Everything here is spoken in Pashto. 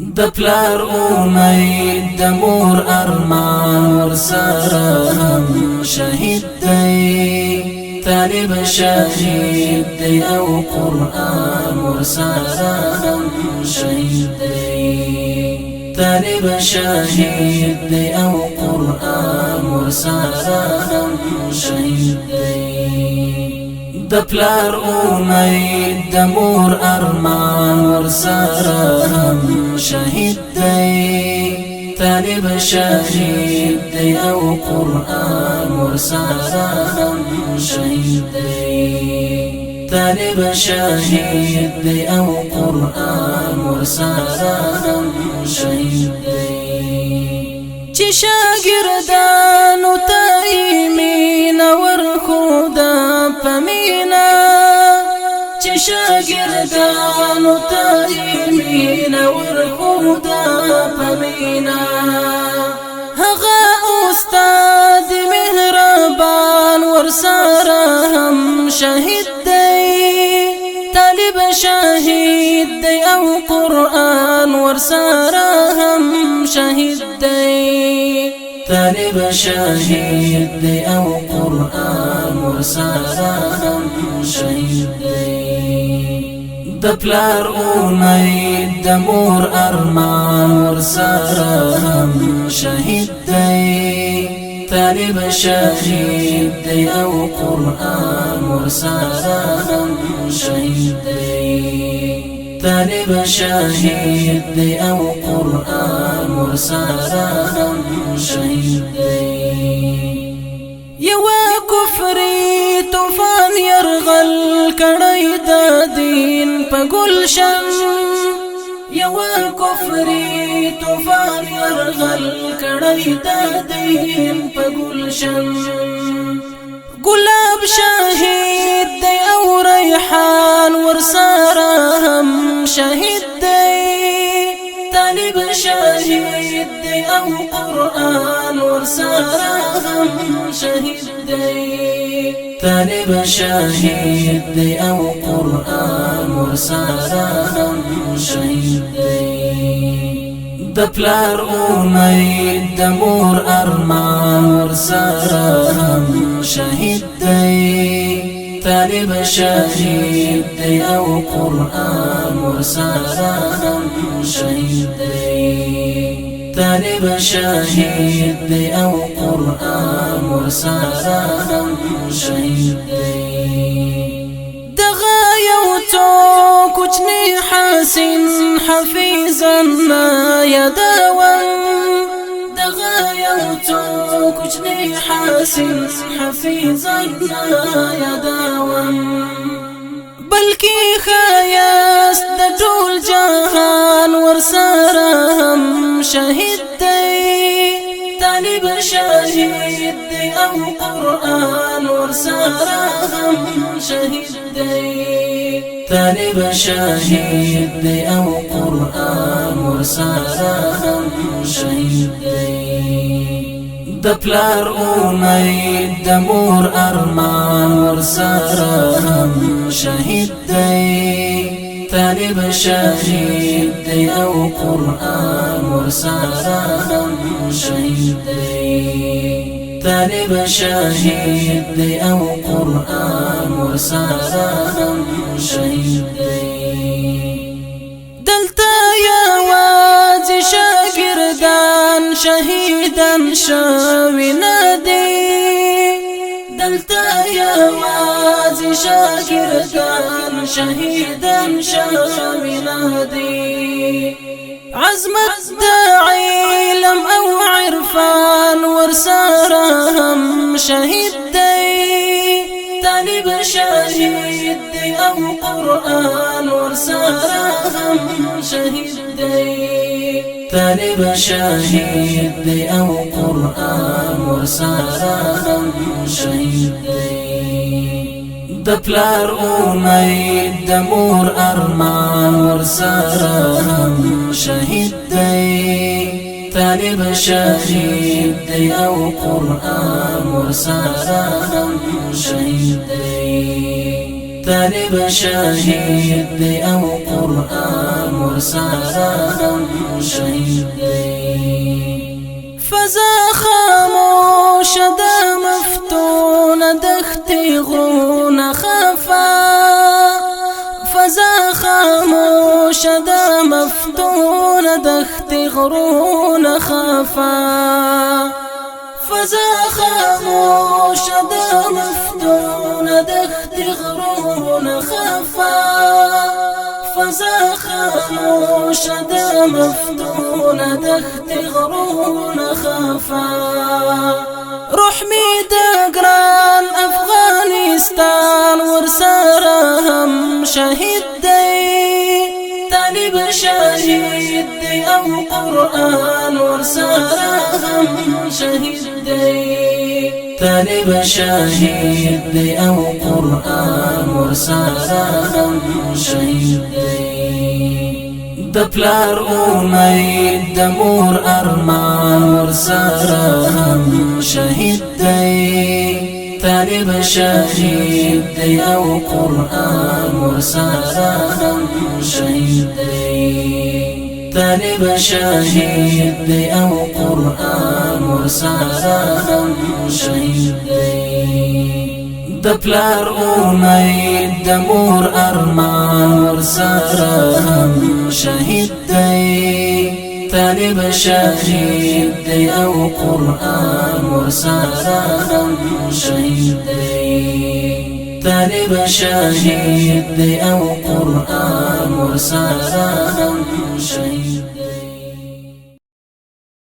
د پلار امید د مور ارمان ورسره هم شهید دی طالب شهید دی او قرآن ورسره هم شهید دی طالب شهید دی او قرآن ورسره هم شهید دی د پلار امید د مور ارمان ورسره هم شهید دی طالب شهید دی او قرآن ورسره هم شهید دی طالب شهید دی او قرآن ورسره هم شهید دی چې شاګردانو ته مینه ورښوده په مینه چې شاګردانو ته مینه ورښوده په مینه هغه استاد مهربان ورسره هم شهید دی طالب شهید دی او قرآن ورسره هم شهید دی طالب شهید دی او قرآن ورسره هم شهید دی د پلار امید د مور ارمان ورسره هم شهید دی طالب شهید دی او قرآن ورسره هم شهید دی طالب شهید دی او قرآن ورسره هم شهید دی یو کفری طوفان يرغل کړی د دین په گلشن یو کفری طوفان يرغل کړی د دین په گلشن گلاب شهید دی او ریحان ورسره هم شهید دی طالب شهید دی او قرآن ورسره هم شهید دی طالب شهید دی او قرآن ورسره هم شهید دی د پلار امید د مور ارمان ورسره هم شهید دی طالب شهید دی او قرآن ورسره هم شهید دی طالب شهید دی او قرآن ورسره هم شهید دی دغه یو څو کوچنی حسین حفیظنا یادوم دغه یو څو کوچنی حسین حفیظنا یادوم بلکی خیاست د ټول جهان ورسره هم شهید دی طالب شهید دی او قرآن ورسره هم شهید دی طالب شهید دی او قرآن ورسره هم شهید دی د پلار امید د مور ارمان ورسره هم شهید دی طالب شهید دی او قرآن ورسره هم شهید دی طالب شهید دی او قرآن ورسره هم شهید دی دلته یوازې شاګردان شهیدان شوي نه دي دلته یوازې شاګردان شهیدان شوي نه دي عظمت د علم او عرفان ورسره هم شهید دی طالب شهید دی او قرآن ورسره هم شهید دی طالب شهید دی او قرآن ورسره هم شهید دی د پلار امید د مور ارمان ورسره هم شهید دی طالب شهید دی او قرآن ورسره هم شهید دی طالب شهید دی او قرآن ورسره هم شهید دی. فضا خاموش ده مفتون دختی غرون خفا، فضا خاموش ده مفتون دختی غرون خفا، فضا خاموش ده مفتون دختی غرون خفا، فضا خاموش ده مفتون دختی غرون خفا. روح می د ګران افغانستان ورسره هم شهید دی، طالب شهید دی او قرآن ورسره هم شهید دی، طالب شهید دی او قرآن ورسره هم شهید دی. د پلار امید د مور ارمان ورسره هم شهید دی، طالب شهید دی او قرآن ورسره هم شهید دی، طالب شهید دی او قرآن ورسره هم شهید دی. د پلار امید د مور ارمان ورسره هم شهید دی، طالب شهید دی او قرآن ورسره هم شهید دی، طالب شهید دی او قرآن ورسره هم شهید